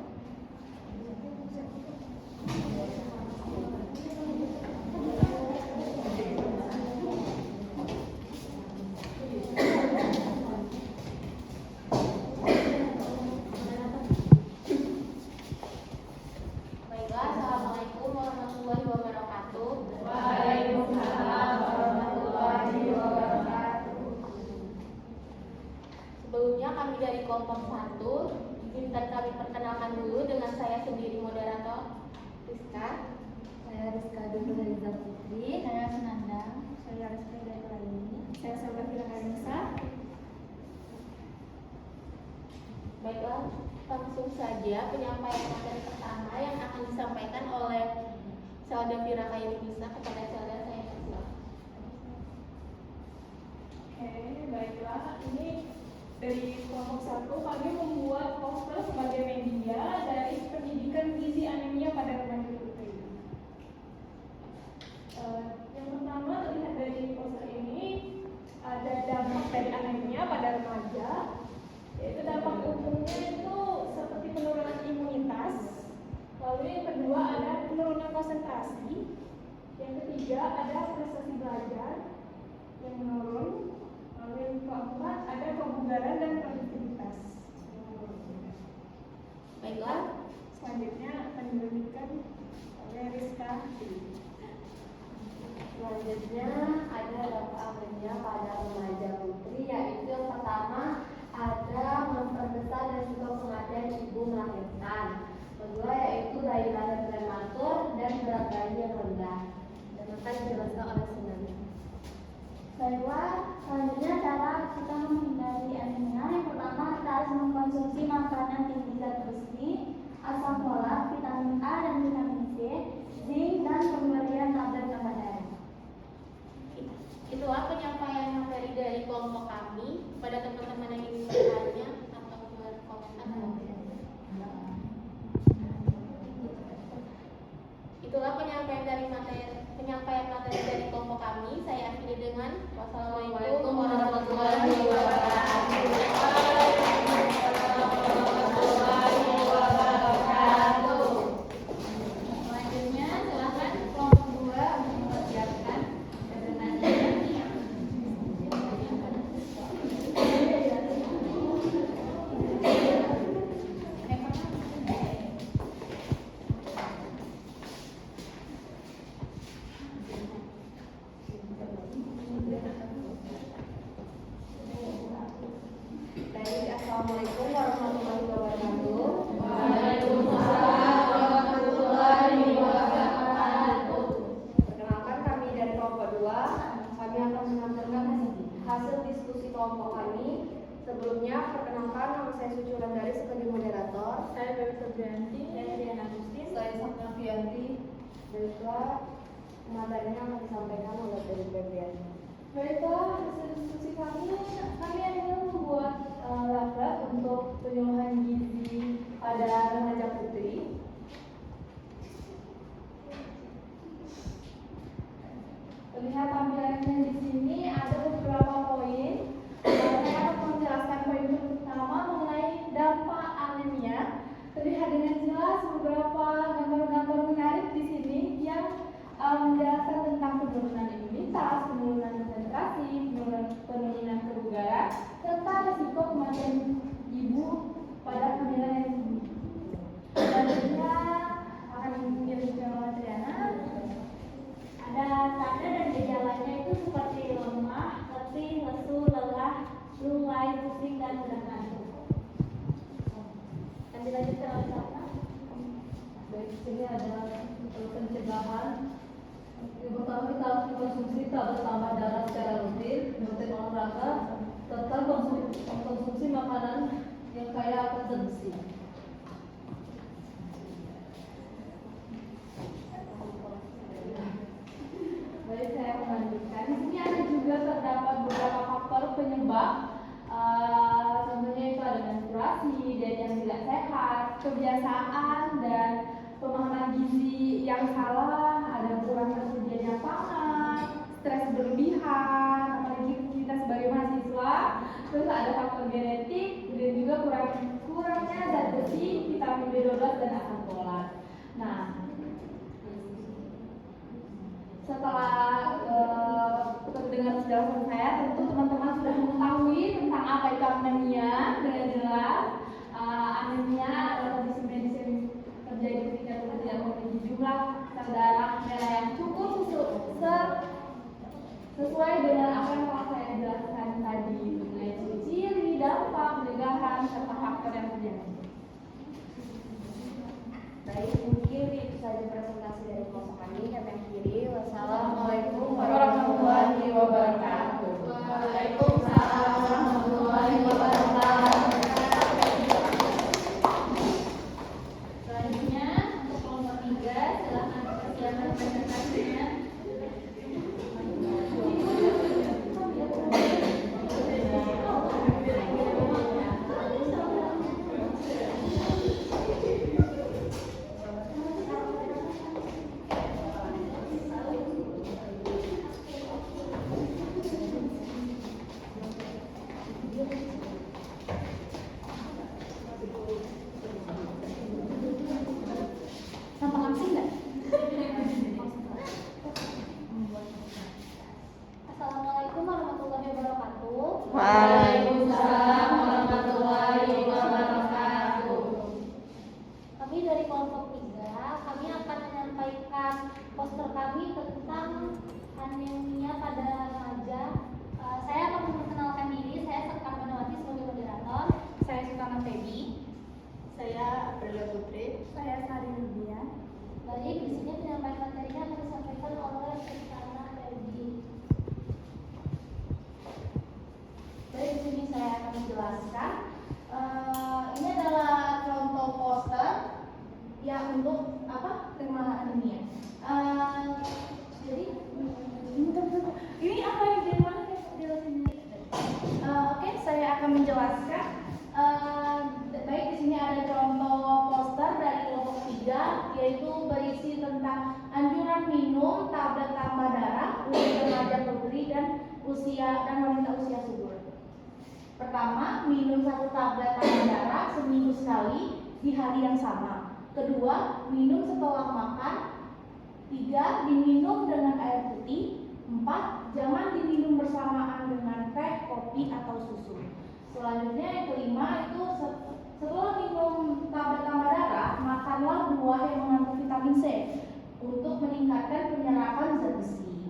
Baiklah, Assalamualaikum warahmatullahi wabarakatuh. Waalaikumsalam warahmatullahi wabarakatuh. Sebelumnya kami dari kelompok 1 izinkan kami perkenalkan dulu dengan saya sendiri moderator Rizka. Saya Rizka Dulu dari Putri. Saya Senanda. Saya Rizka dari Laini. Saya Sabrina Karinsa. Baiklah, langsung saja penyampaian materi pertama yang akan disampaikan oleh Selda Fira Kairunisa kepada Selda. Saya persilakan. Oke, baiklah. Ini dari kelompok 1 kami membuat poster sebagai media dari pendidikan gizi anemia pada remaja putri. Yang pertama terlihat dari poster ini ada dampak dari anemia pada remaja, yaitu dampak umumnya itu seperti penurunan imunitas. Lalu yang kedua ada penurunan konsentrasi. Yang ketiga ada prestasi belajar yang menurun. Lalu yang keempat ada kebugaran dan produktivitas. Baiklah, Selanjutnya akan dilanjutkan oleh Rizka. Selanjutnya ada dampak anemia pada remaja putri, yaitu yang pertama ada memperbesar risiko kematian ibu melahirkan. Kedua yaitu bayi lahir prematur dan berat bayi yang rendah. Dan akan dijelaskan oleh Senanda. baiklah. Selanjutnya cara kita menghindari anemia. Yang pertama kita harus mengkonsumsi makanan tinggi zat besi, asam folat, vitamin A dan vitamin C, zinc dan pemberian tablet tambah darah. Itulah penyampaian materi dari kelompok kami. Pada teman-teman yang ingin bertanya atau berkomentar. Itulah penyampaian materi dari kelompok kami. Saya akhiri dengan wassalamualaikum warahmatullahi wabarakatuh. Selanjutnya silakan kelompok 2 untuk mempersiapkan presentasinya. Baik, Assalamualaikum warahmatullahi wabarakatuh. Waalaikumsalam warahmatullahi wabarakatuh. Perkenalkan kami dari kelompok 2. Kami akan menampilkan hasil diskusi kelompok kami. Sebelumnya, perkenalkan nama saya Suci Wulandari sebagai moderator. Saya Bebe Febrianti. Saya Diana Agustin. Saya Sapna Fianti. Baiklah, materinya akan disampaikan oleh Bebe Febrianti. Baiklah, hasil diskusi kami ingin membuat leaflet untuk penyuluhan gizi pada remaja putri. Terlihat tampilannya di sini ada beberapa poin. Saya akan menjelaskan poin pertama mengenai dampak anemia. Terlihat dengan jelas beberapa gambar-gambar menarik di sini yang menjelaskan tentang penurunan imunitas, penurunan konsentrasi, penurunan kebugaran, serta risiko kematian ibu pada kehamilan yang tinggi. Selanjutnya akan dilanjutkan oleh Triana. Ada tanda dan gejalanya itu seperti lemah, letih, lesu, lelah, lunglai, pusing, dan mudah ngantuk. Dan dilanjutkan oleh Sapna. Baik, di sini ada pencegahan. Yang pertama kita harus mengkonsumsi tablet tambah darah secara rutin, rutin olahraga, serta konsumsi makanan yang kaya akan zat besi. Baik, saya melanjutkan. Di sini ada juga terdapat beberapa faktor penyebab berubah. Contohnya itu ada menstruasi, diet yang tidak sehat, kebiasaan dan pemahaman gizi yang salah, ada kurang tersedianya pangan, stres berlebihan, apalagi kita sebagai mahasiswa, terus ada faktor genetik dan juga kurangnya zat besi, vitamin B12 dan asam folat. Nah, setelah terdengar penjelasan saya, tentu teman-teman sudah mengetahui tentang apa itu anemia dengan jelas. Anemia adalah kondisi medis yang terjadi ketika tubuh tidak memiliki jumlah sel darah merah yang cukup sesuai dengan apa yang telah saya jelaskan tadi, mengenai ciri, dampak, pencegahan, serta faktor yang terjadi. Baik, mungkin itu saja presentasi dari kelompok kami. Kami akhiri. Wassalamualaikum Warahmatullahi wabarakatuh. Waalaikumsalam warahmatullahi wabarakatuh. Selanjutnya untuk kelompok 3, silakan persiapkan presentasinya. Assalamualaikum warahmatullahi wabarakatuh. Waalaikumsalam warahmatullahi wabarakatuh. Kami dari kelompok 3, kami akan menyampaikan poster kami tentang anemia pada remaja. Saya akan memperkenalkan diri, saya Sekar Manawati sebagai moderator. Saya Sukana Febi. Saya Aprilia Putri. Saya Sari Rubiah. Baik, di sini penyampaian materinya akan disampaikan oleh Sukana Febi. Baik, di sini saya akan menjelaskan. Ini adalah contoh poster yang untuk apa? Tema anemia. Jadi ini apa yang di mana Oke, saya akan menjelaskan. Baik, di sini ada contoh poster dari kelompok 3, yaitu berisi tentang anjuran minum tablet tambah darah untuk remaja putri dan wanita usia subur. Pertama, minum 1 tablet tambah darah seminggu sekali di hari yang sama. Kedua, minum setelah makan. 3, diminum dengan air putih. 4, jangan diminum bersamaan dengan teh, kopi, atau susu. Selanjutnya yang kelima itu setelah minum tablet tambah darah, makanlah buah yang mengandung vitamin C untuk meningkatkan penyerapan zat besi.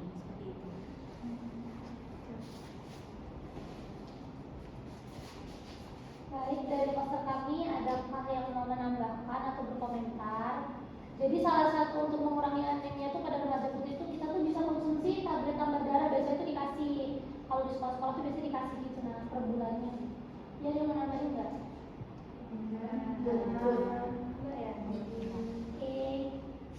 Baik, dari poster kami ada yang mau menambahkan atau berkomentar. Jadi salah satu untuk mengurangi anemia itu pada remaja putri itu kita tuh bisa konsumsi tablet tambah darah. Biasanya itu dikasih, kalau di sekolah-sekolah itu biasanya dikasih gitu per bulannya. Ya, yang menambahin enggak? Enggak ya? Oke,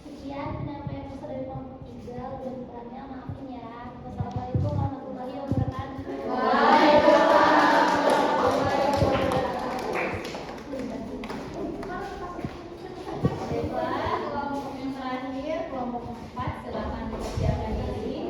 sekian penyampaian poster dari kelompok 3. Udah bertanya, maafin ya. Wassalamualaikum warahmatullahi wabarakatuh. Baiklah, kelompok yang terakhir, kelompok 4, silakan persiapkan diri.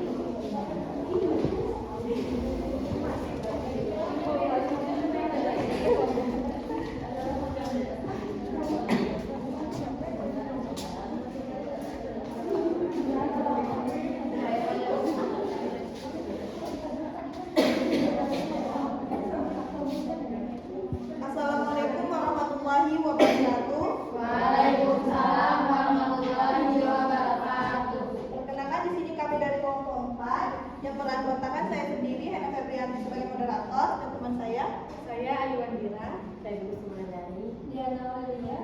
Assalamualaikum warahmatullahi wabarakatuh. Waalaikumsalam warahmatullahi wabarakatuh. Perkenalkan, di sini kami dari kelompok 4 yang beranggotakan saya sendiri, Hena Febrianti sebagai moderator, dan teman saya Ayu Andira. Saya Dulu Sumandani. Diana Walia.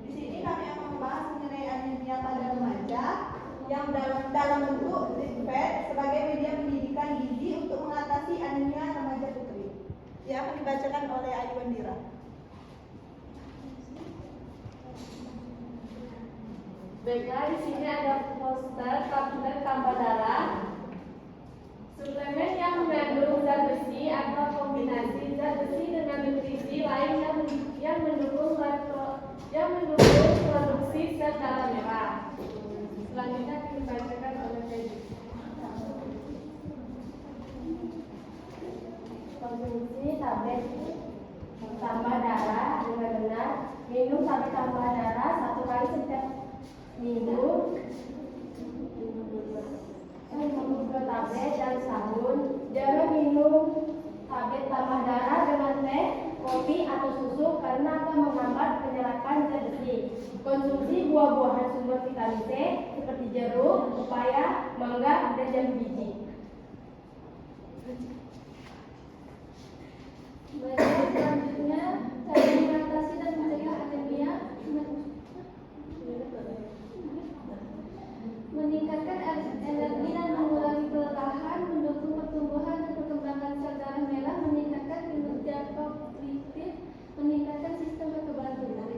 Di sini kami akan membahas mengenai anemia pada remaja yang dalam bentuk riset sebagai media pendidikan gizi untuk mengatasi anemia remaja putri. Yang akan dibacakan oleh Ayu Andira. Baiklah, di sini ada poster tambah darah. Suplemen yang mengandung zat besi atau mengkonsumsi tablet tambah darah dengan benar, minum tablet tambah darah 1 kali setiap minggu, 52 tablet dalam setahun. Jangan minum tablet tambah darah dengan teh, kopi atau susu karena akan menghambat penyerapan zat besi. Konsumsi buah-buahan sumber vitamin C seperti jeruk, pepaya, mangga, dan jambu biji. Baik, selanjutnya cara mengatasi dan mencegah anemia. Meningkatkan energi dan mengurangi kelelahan, mendukung pertumbuhan dan perkembangan sel darah merah, meningkatkan kinerja kognitif, meningkatkan sistem kekebalan tubuh.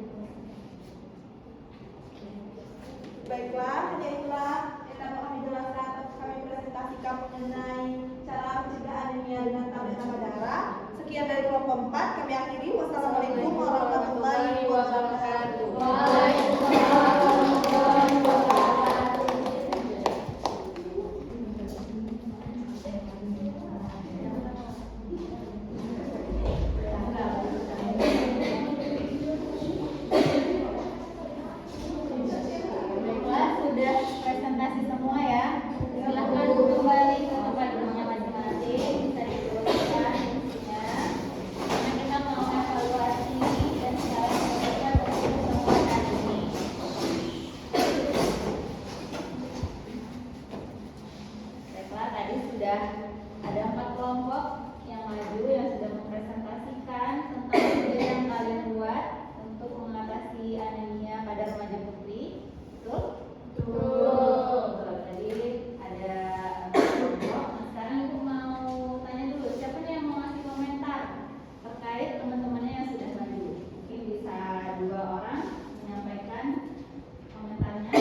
Baiklah, hanya itulah yang dapat kami jelaskan atau kami presentasikan mengenai cara mencegah anemia dengan tablet tambah darah. Sekian dari kelompok 4, kami akhiri. Wassalamualaikum warahmatullahi wabarakatuh. Waalaikumsalam warahmatullahi wabarakatuh. Baiklah, sudah presentasi semua ya. Silahkan kembali ke tempat duduknya masing-masing. Bisa diteruskan ya. Karena kita mau evaluasi dan secara selanjutnya untuk pertemuan hari ini. Baiklah, tadi sudah ada 4 kelompok yang maju yang sudah mempresentasikan tentang ide yang kalian buat untuk mengatasi anemia pada remaja putri. Betul? Betul. Tadi ada 4 kelompok. Nah, sekarang Ibu mau tanya dulu, siapa nih yang mau ngasih komentar terkait teman-temannya yang sudah maju? Mungkin bisa 2 orang menyampaikan komentarnya.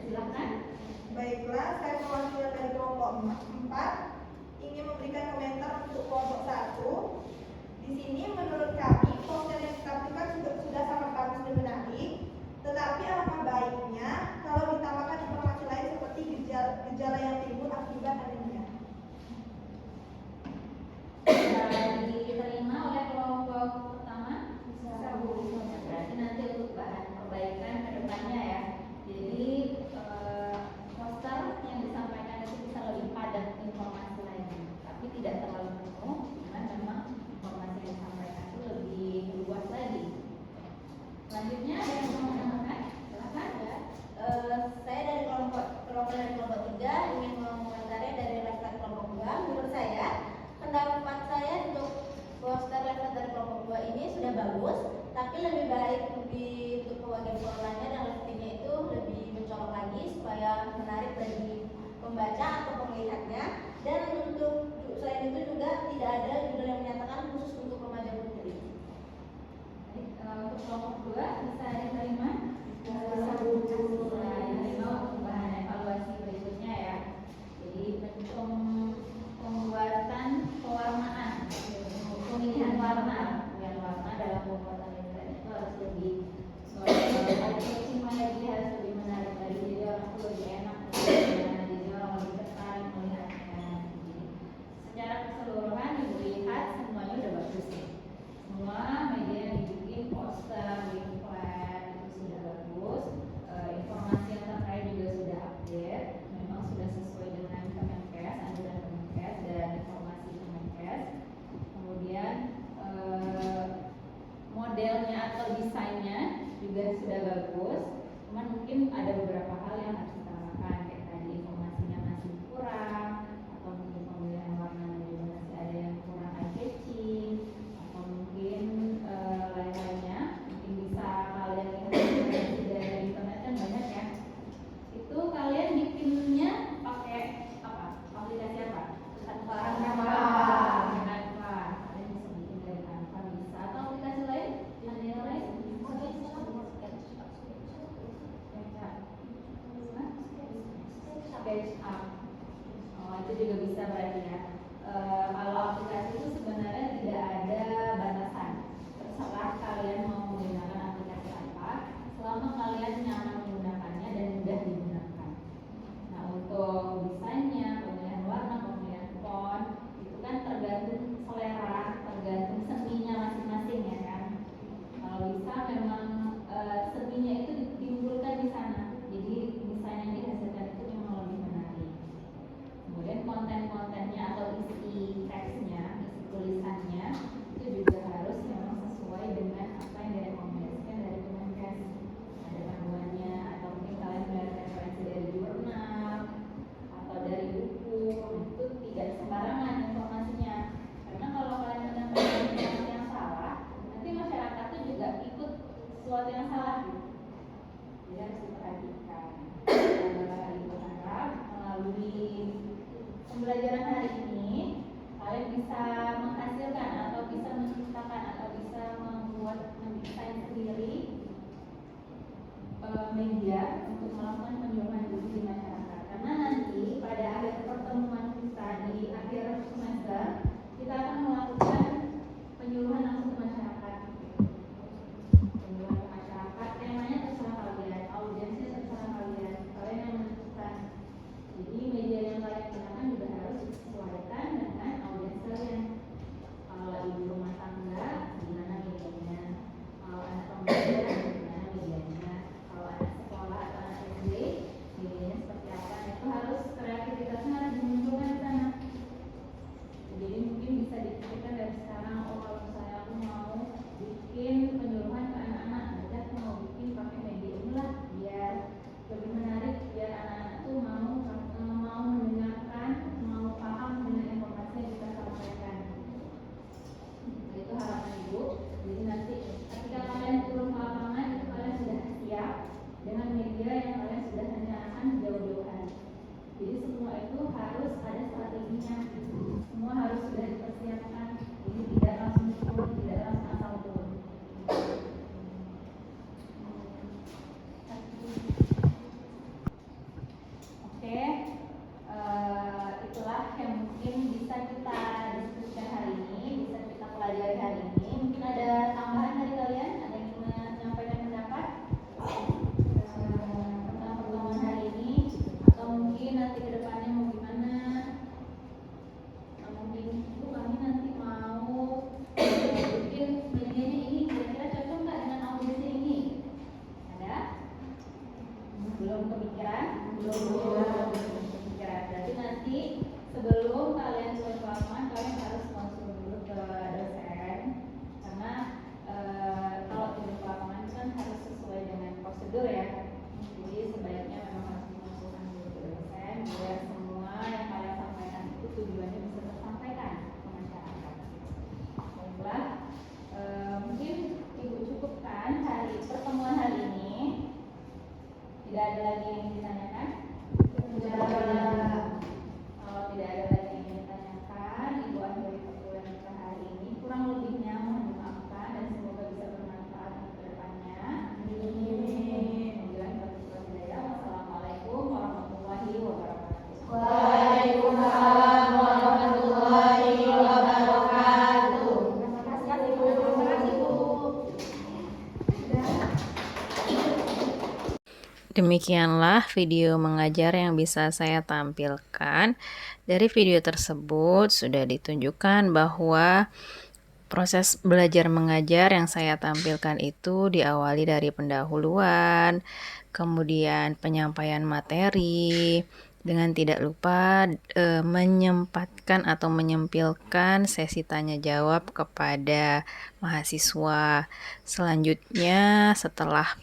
Silakan. Baiklah, saya mewakili dari kelompok 4 ingin memberikan komentar untuk kelompok 1. Di sini menurut kami poster yang ditampilkan sudah sangat bagus dan menarik, tetapi alangkah baiknya kalau ditambahkan informasi lain seperti gejala yang timbul akibat anemia. Bisa diterima oleh kelompok pertama? Bisa, Bu. Berarti nanti untuk bahan perbaikan ke depannya ya. Jadi poster yang disampaikan itu bisa lebih padat informasi lainnya, tapi tidak terlalu penuh, cuman memang informasi yang disampaikan itu lebih luas lagi. Selanjutnya ada yang mau menambahkan? Silakan ya. Saya dari kelompok 3 ingin mengomentari dari level kelompok 2. Menurut saya, pendapat saya untuk poster level dari kelompok 2 ini sudah bagus, tapi lebih baik untuk pembagian polanya dan levelnya itu lebih mencolok lagi supaya menarik bagi pembaca atau pemilihatnya. Dan untuk selain itu juga tidak ada judul yang menyatakan khusus untuk remaja putri. Untuk kelompok 2 bisa diterima? Bisa. Diterima untuk bahan evaluasi berikutnya ya. Jadi pembuatan pewarnaan, pemilihan warna dalam pembuatan letter itu harus lebih lagi, harus lebih menarik lagi, jadi orang itu lebih enak melihatnya, jadi orang lebih tertarik melihatnya. Jadi secara keseluruhan lagi yang ditanyakan? Kalau tidak ada lagi yang ditanyakan, Ibu akhiri perkuliahan kita hari ini. Kurang lebihnya mohon dimaafkan dan semoga bisa bermanfaat untuk kedepannya. Wassalamualaikum warahmatullahi wabarakatuh. Waalaikumsalam warahmatullahi wabarakatuh. Terima kasih Bu. Demikianlah video mengajar yang bisa saya tampilkan. Dari video tersebut sudah ditunjukkan bahwa proses belajar mengajar yang saya tampilkan itu diawali dari pendahuluan, kemudian penyampaian materi, dengan tidak lupa menyempatkan atau menyempilkan sesi tanya jawab kepada mahasiswa. Selanjutnya, setelah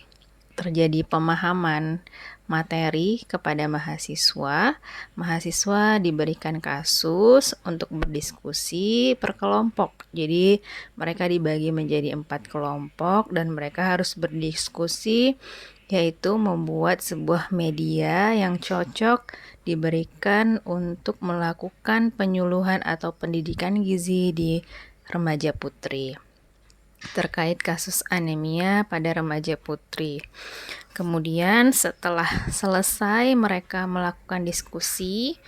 terjadi pemahaman materi kepada mahasiswa, mahasiswa diberikan kasus untuk berdiskusi per kelompok. Jadi mereka dibagi menjadi 4 kelompok dan mereka harus berdiskusi, yaitu membuat sebuah media yang cocok diberikan untuk melakukan penyuluhan atau pendidikan gizi di remaja putri terkait kasus anemia pada remaja putri. Kemudian setelah selesai mereka melakukan diskusi,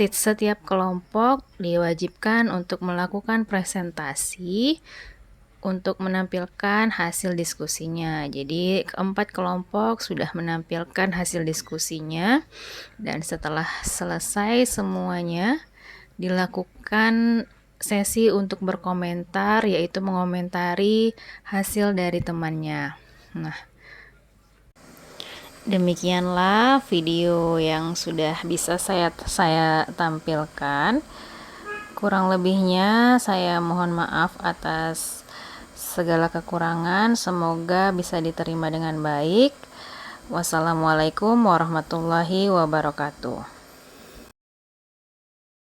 setiap kelompok diwajibkan untuk melakukan presentasi untuk menampilkan hasil diskusinya. Jadi keempat kelompok sudah menampilkan hasil diskusinya, dan setelah selesai semuanya dilakukan sesi untuk berkomentar, yaitu mengomentari hasil dari temannya. Nah, demikianlah video yang sudah bisa saya tampilkan. Kurang lebihnya saya mohon maaf atas segala kekurangan. Semoga bisa diterima dengan baik. Wassalamualaikum warahmatullahi wabarakatuh.